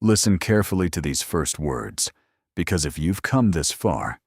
Listen carefully to these first words, because if you've come this far,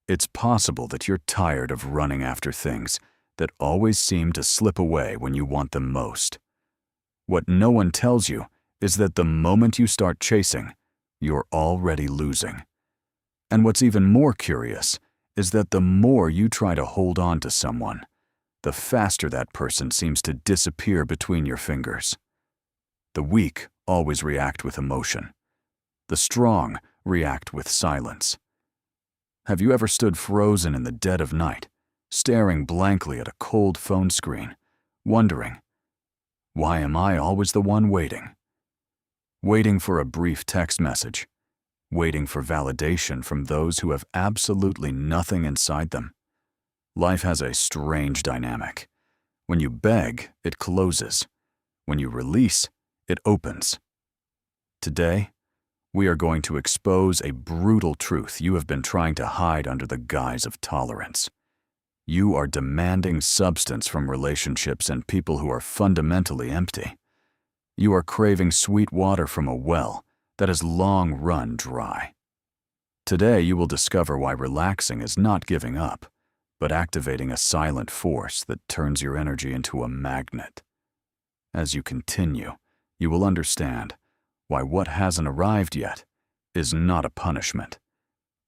it's possible that you're tired of running after things that always seem to slip away when you want them most. What no one tells you is that the moment you start chasing, you're already losing. And what's even more curious is that the more you try to hold on to someone, the faster that person seems to disappear between your fingers. The weak always react with emotion. The strong react with silence. Have you ever stood frozen in the dead of night, staring blankly at a cold phone screen, wondering, why am I always the one waiting? Waiting for a brief text message, waiting for validation from those who have absolutely nothing inside them. Life has a strange dynamic. When you beg, it closes. When you release, it opens. Today, we are going to expose a brutal truth you have been trying to hide under the guise of tolerance. You are demanding substance from relationships and people who are fundamentally empty. You are craving sweet water from a well that has long run dry. Today, you will discover why relaxing is not giving up, but activating a silent force that turns your energy into a magnet. As you continue, you will understand why what hasn't arrived yet is not a punishment,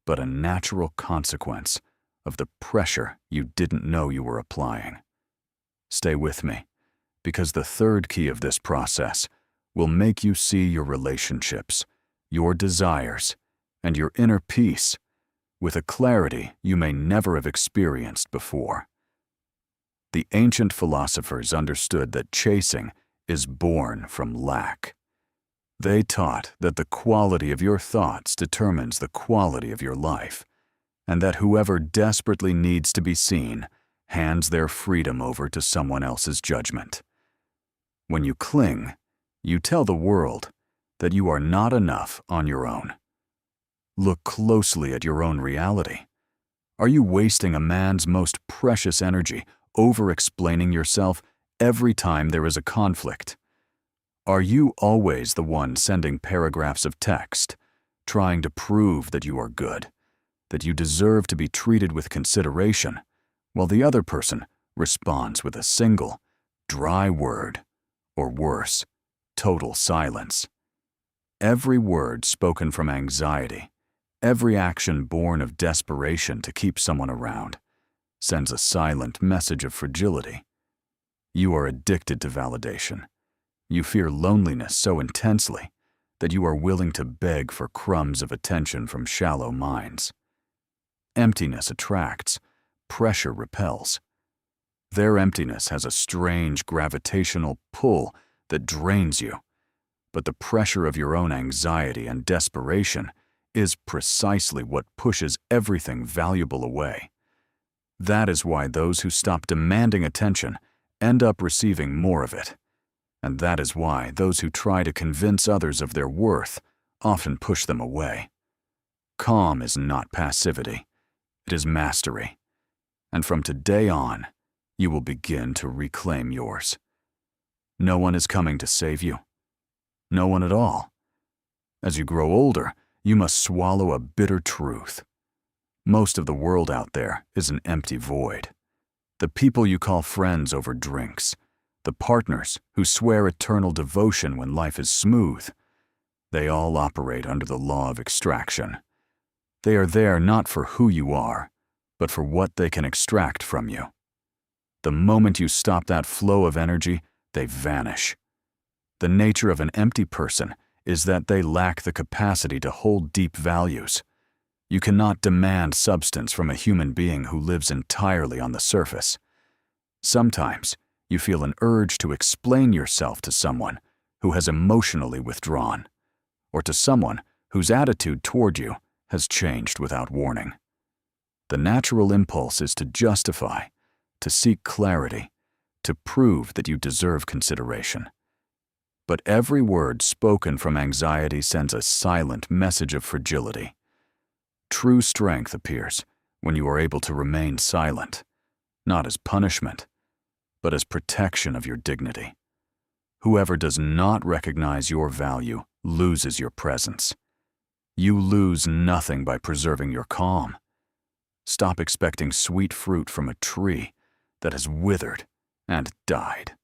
but a natural consequence of the pressure you didn't know you were applying. Stay with me, because the third key of this process will make you see your relationships, your desires, and your inner peace with a clarity you may never have experienced before. The ancient philosophers understood that chasing is born from lack. They taught that the quality of your thoughts determines the quality of your life, and that whoever desperately needs to be seen hands their freedom over to someone else's judgment. When you cling, you tell the world that you are not enough on your own. Look closely at your own reality. Are you wasting a man's most precious energy over-explaining yourself every time there is a conflict? Are you always the one sending paragraphs of text, trying to prove that you are good, that you deserve to be treated with consideration, while the other person responds with a single, dry word, or worse, total silence? Every word spoken from anxiety, every action born of desperation to keep someone around, sends a silent message of fragility. You are addicted to validation. You fear loneliness so intensely that you are willing to beg for crumbs of attention from shallow minds. Emptiness attracts, pressure repels. Their emptiness has a strange gravitational pull that drains you, but the pressure of your own anxiety and desperation is precisely what pushes everything valuable away. That is why those who stop demanding attention end up receiving more of it. And that is why those who try to convince others of their worth often push them away. Calm is not passivity. It is mastery. And from today on, you will begin to reclaim yours. No one is coming to save you. No one at all. As you grow older, you must swallow a bitter truth. Most of the world out there is an empty void. The people you call friends over drinks, the partners who swear eternal devotion when life is smooth, they all operate under the law of extraction. They are there not for who you are, but for what they can extract from you. The moment you stop that flow of energy, they vanish. The nature of an empty person is that they lack the capacity to hold deep values. You cannot demand substance from a human being who lives entirely on the surface. Sometimes, you feel an urge to explain yourself to someone who has emotionally withdrawn, or to someone whose attitude toward you has changed without warning. The natural impulse is to justify, to seek clarity, to prove that you deserve consideration. But every word spoken from anxiety sends a silent message of fragility. True strength appears when you are able to remain silent, not as punishment, but as protection of your dignity. Whoever does not recognize your value loses your presence. You lose nothing by preserving your calm. Stop expecting sweet fruit from a tree that has withered and died.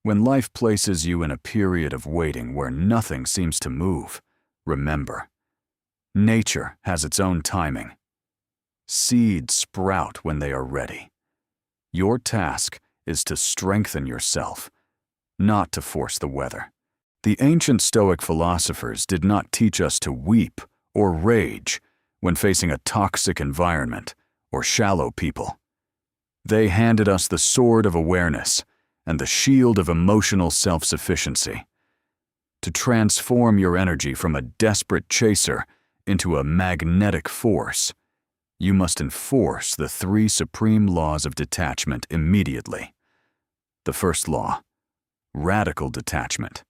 When life places you in a period of waiting where nothing seems to move, remember, nature has its own timing. Seeds sprout when they are ready. Your task is to strengthen yourself, not to force the weather. The ancient Stoic philosophers did not teach us to weep or rage when facing a toxic environment or shallow people. They handed us the sword of awareness and the shield of emotional self-sufficiency. To transform your energy from a desperate chaser into a magnetic force, you must enforce the 3 supreme laws of detachment immediately. The first law, radical detachment.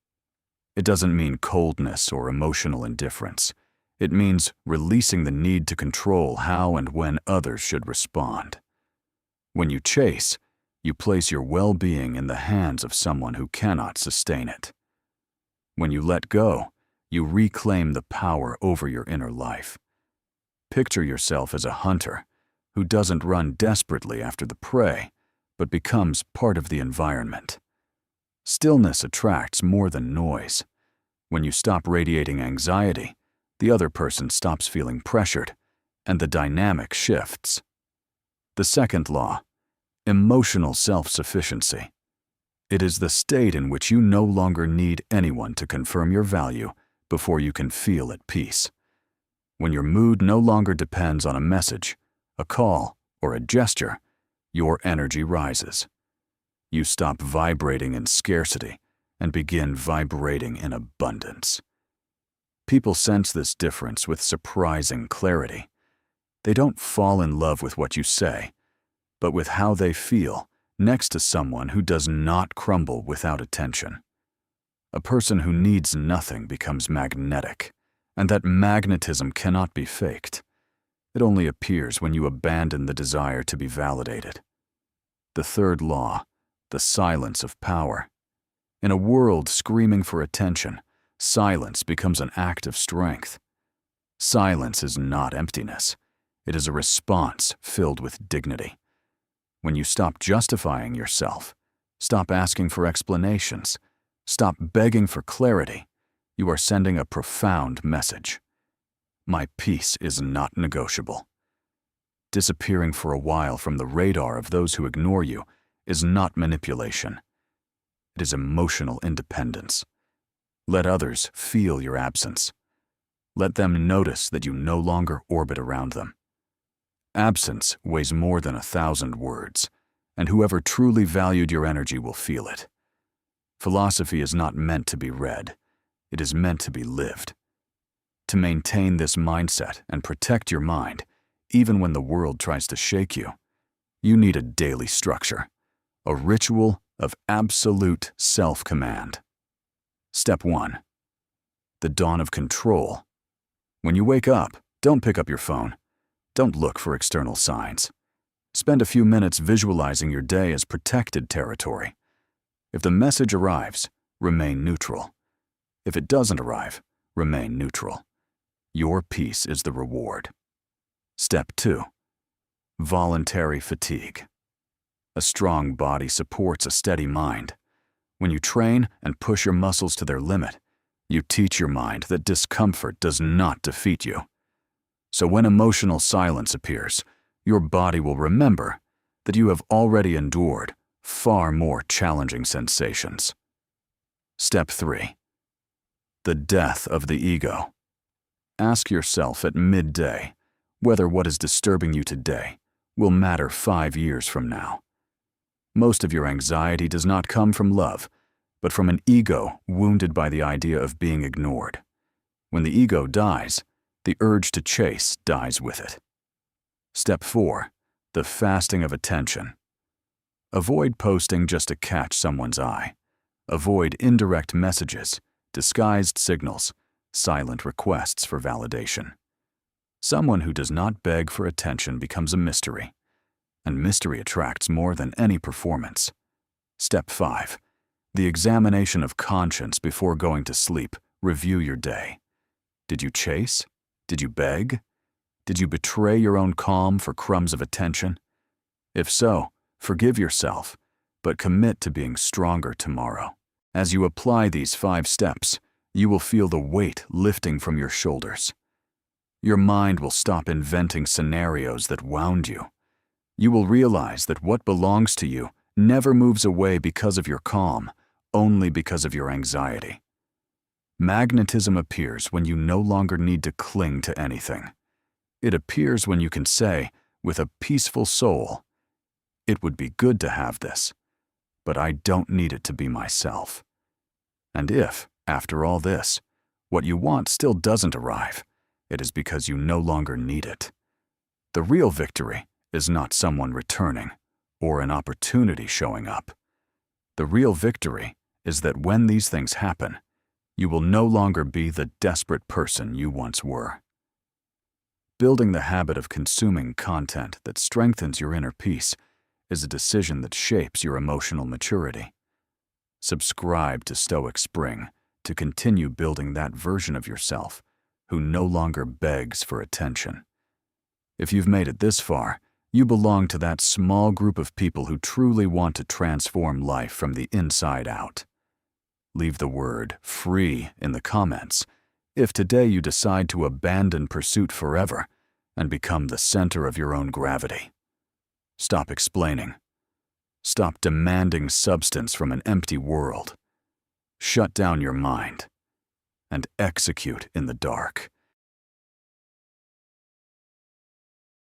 It doesn't mean coldness or emotional indifference. It means releasing the need to control how and when others should respond. When you chase, you place your well-being in the hands of someone who cannot sustain it. When you let go, you reclaim the power over your inner life. Picture yourself as a hunter who doesn't run desperately after the prey, but becomes part of the environment. Stillness attracts more than noise. When you stop radiating anxiety, the other person stops feeling pressured, and the dynamic shifts. The second law, emotional self-sufficiency. It is the state in which you no longer need anyone to confirm your value before you can feel at peace. When your mood no longer depends on a message, a call, or a gesture, your energy rises. You stop vibrating in scarcity and begin vibrating in abundance. People sense this difference with surprising clarity. They don't fall in love with what you say, but with how they feel next to someone who does not crumble without attention. A person who needs nothing becomes magnetic, and that magnetism cannot be faked. It only appears when you abandon the desire to be validated. The third law, the silence of power. In a world screaming for attention, silence becomes an act of strength. Silence is not emptiness. It is a response filled with dignity. When you stop justifying yourself, stop asking for explanations, stop begging for clarity, you are sending a profound message. My peace is not negotiable. Disappearing for a while from the radar of those who ignore you is not manipulation. It is emotional independence. Let others feel your absence. Let them notice that you no longer orbit around them. Absence weighs more than 1,000 words, and whoever truly valued your energy will feel it. Philosophy is not meant to be read. It is meant to be lived. To maintain this mindset and protect your mind, even when the world tries to shake you, you need a daily structure, a ritual of absolute self-command. Step 1. The dawn of control. When you wake up, don't pick up your phone. Don't look for external signs. Spend a few minutes visualizing your day as protected territory. If the message arrives, remain neutral. If it doesn't arrive, remain neutral. Your peace is the reward. Step 2. Voluntary fatigue. A strong body supports a steady mind. When you train and push your muscles to their limit, you teach your mind that discomfort does not defeat you. So when emotional silence appears, your body will remember that you have already endured far more challenging sensations. Step 3. The death of the ego. Ask yourself at midday whether what is disturbing you today will matter 5 years from now. Most of your anxiety does not come from love, but from an ego wounded by the idea of being ignored. When the ego dies, the urge to chase dies with it. Step 4. The fasting of attention. Avoid posting just to catch someone's eye. Avoid indirect messages, disguised signals, silent requests for validation. Someone who does not beg for attention becomes a mystery, and mystery attracts more than any performance. Step 5. The examination of conscience before going to sleep Review your day. Did you chase? Did you beg? Did you betray your own calm for crumbs of attention? If so, forgive yourself, but commit to being stronger tomorrow. As you apply these 5 steps, you will feel the weight lifting from your shoulders. Your mind will stop inventing scenarios that wound you. You will realize that what belongs to you never moves away because of your calm, only because of your anxiety. Magnetism appears when you no longer need to cling to anything. It appears when you can say, with a peaceful soul, "It would be good to have this, but I don't need it to be myself." And if, after all this, what you want still doesn't arrive, it is because you no longer need it. The real victory is not someone returning or an opportunity showing up. The real victory is that when these things happen, you will no longer be the desperate person you once were. Building the habit of consuming content that strengthens your inner peace is a decision that shapes your emotional maturity. Subscribe to Stoic Spring to continue building that version of yourself who no longer begs for attention. If you've made it this far, you belong to that small group of people who truly want to transform life from the inside out. Leave the word "free" in the comments if today you decide to abandon pursuit forever and become the center of your own gravity. Stop explaining. Stop demanding substance from an empty world. Shut down your mind and execute in the dark.